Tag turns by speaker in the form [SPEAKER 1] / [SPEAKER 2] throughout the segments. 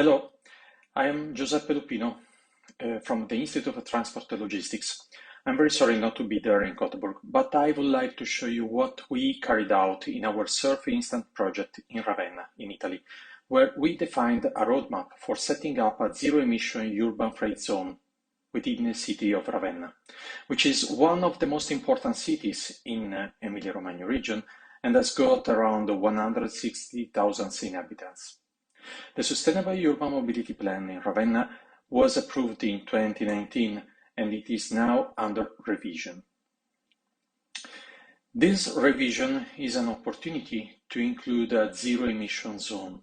[SPEAKER 1] Hello, I am Giuseppe Lupino from the Institute of Transport and Logistics. I'm very sorry not to be there in Gothenburg, but I would like to show you what we carried out in our Surf Instant project in Ravenna, in Italy, where we defined a roadmap for setting up a zero-emission urban freight zone within the city of Ravenna, which is one of the most important cities in Emilia-Romagna region and has got around 160,000 inhabitants. The Sustainable Urban Mobility Plan in Ravenna was approved in 2019 and it is now under revision. This revision is an opportunity to include a zero-emission zone.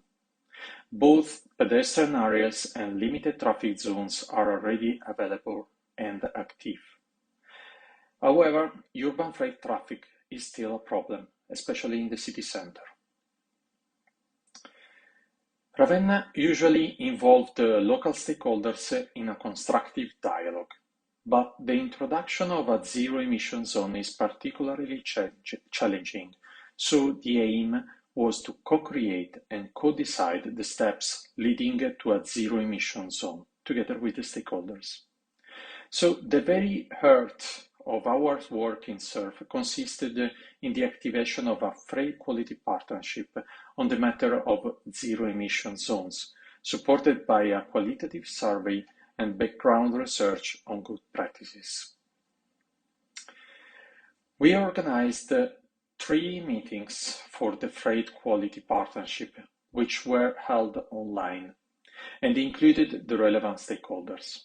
[SPEAKER 1] Both pedestrian areas and limited traffic zones are already available and active. However, urban freight traffic is still a problem, especially in the city center. Ravenna usually involved the local stakeholders in a constructive dialogue, but the introduction of a zero-emission zone is particularly challenging, so the aim was to co-create and co-decide the steps leading to a zero-emission zone together with the stakeholders. So the very heart of our work in SURF consisted in the activation of a freight quality partnership on the matter of zero-emission zones, supported by a qualitative survey and background research on good practices. We organized 3 meetings for the freight quality partnership, which were held online and included the relevant stakeholders.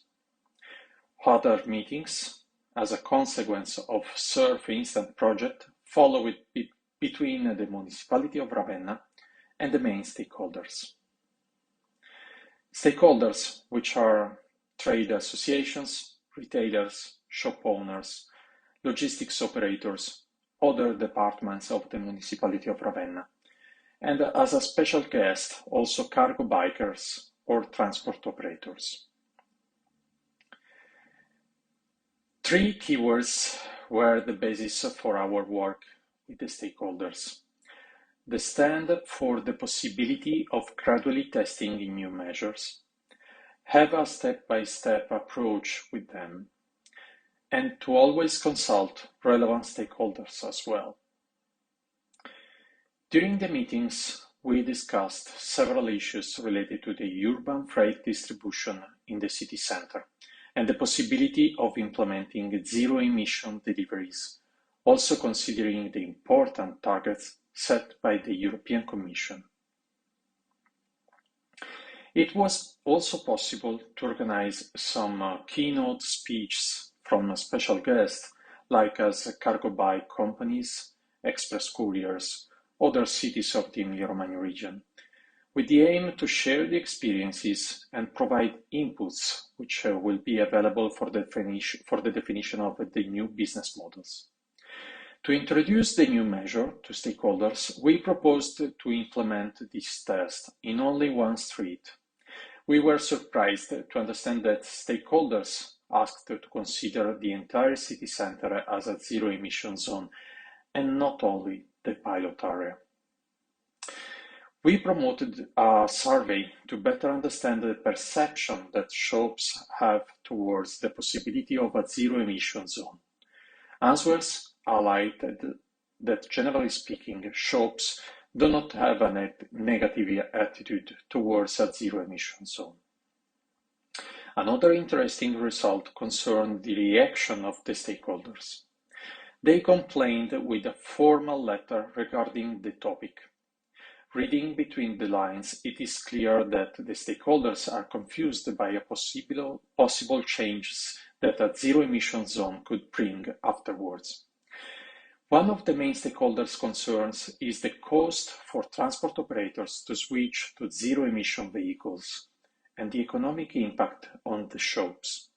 [SPEAKER 1] Other meetings, as a consequence of Surf Instant project, followed between the municipality of Ravenna and the main stakeholders. Stakeholders, which are trade associations, retailers, shop owners, logistics operators, other departments of the municipality of Ravenna, and as a special guest, also cargo bikers or transport operators. 3 keywords were the basis for our work with the stakeholders. The stand for the possibility of gradually testing new measures, have a step-by-step approach with them, and to always consult relevant stakeholders as well. During the meetings, we discussed several issues related to the urban freight distribution in the city center and the possibility of implementing zero-emission deliveries, also considering the important targets set by the European Commission. It was also possible to organize some keynote speeches from special guests, like as cargo bike companies, express couriers, other cities of the Emilia-Romagna region, with the aim to share the experiences and provide inputs which will be available for the definition of the new business models. To introduce the new measure to stakeholders, we proposed to implement this test in only one street. We were surprised to understand that stakeholders asked to consider the entire city center as a zero-emission zone and not only the pilot area. We promoted a survey to better understand the perception that shops have towards the possibility of a zero-emission zone. Answers highlighted that, generally speaking, shops do not have a negative attitude towards a zero-emission zone. Another interesting result concerned the reaction of the stakeholders. They complained with a formal letter regarding the topic. Reading between the lines, it is clear that the stakeholders are confused by a possible changes that a zero-emission zone could bring afterwards. One of the main stakeholders' concerns is the cost for transport operators to switch to zero-emission vehicles and the economic impact on the shops.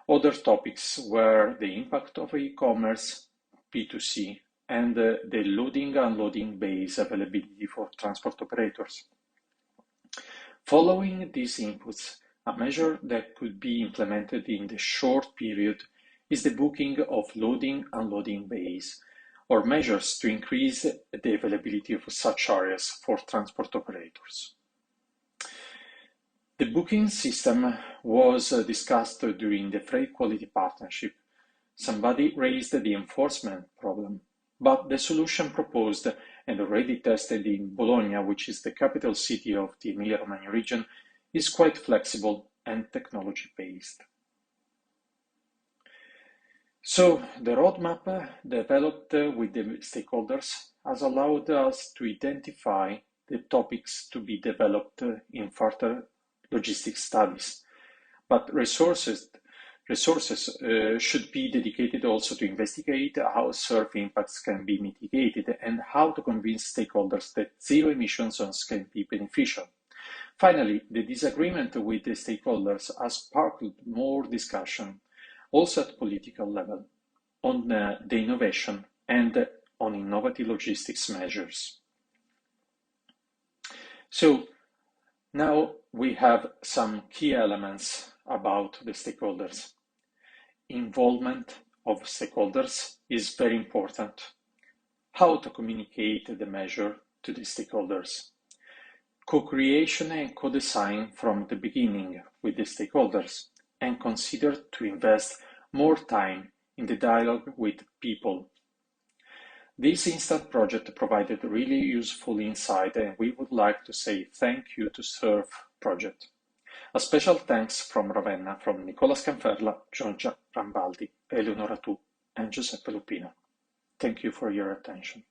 [SPEAKER 1] Other topics were the impact of e-commerce, B2C, and the loading-unloading bays availability for transport operators. Following these inputs, a measure that could be implemented in the short period is the booking of loading-unloading bays, or measures to increase the availability of such areas for transport operators. The booking system was discussed during the Freight Quality Partnership. Somebody raised the enforcement problem, but the solution proposed and already tested in Bologna, which is the capital city of the Emilia-Romagna region, is quite flexible and technology-based. So the roadmap developed with the stakeholders has allowed us to identify the topics to be developed in further logistics studies, but resources should be dedicated also to investigate how SURF impacts can be mitigated and how to convince stakeholders that zero emission zones can be beneficial. Finally, the disagreement with the stakeholders has sparked more discussion, also at political level, on the innovation and on innovative logistics measures. So now we have some key elements about the stakeholders. Involvement of stakeholders is very important. How to communicate the measure to the stakeholders. Co-creation and co-design from the beginning with the stakeholders, and consider to invest more time in the dialogue with people. This instant project provided really useful insight, and we would like to say thank you to SURF project. A special thanks from Ravenna, from Nicola Scanferla, Giorgia Rambaldi, Eleonora Tu, and Giuseppe Lupino. Thank you for your attention.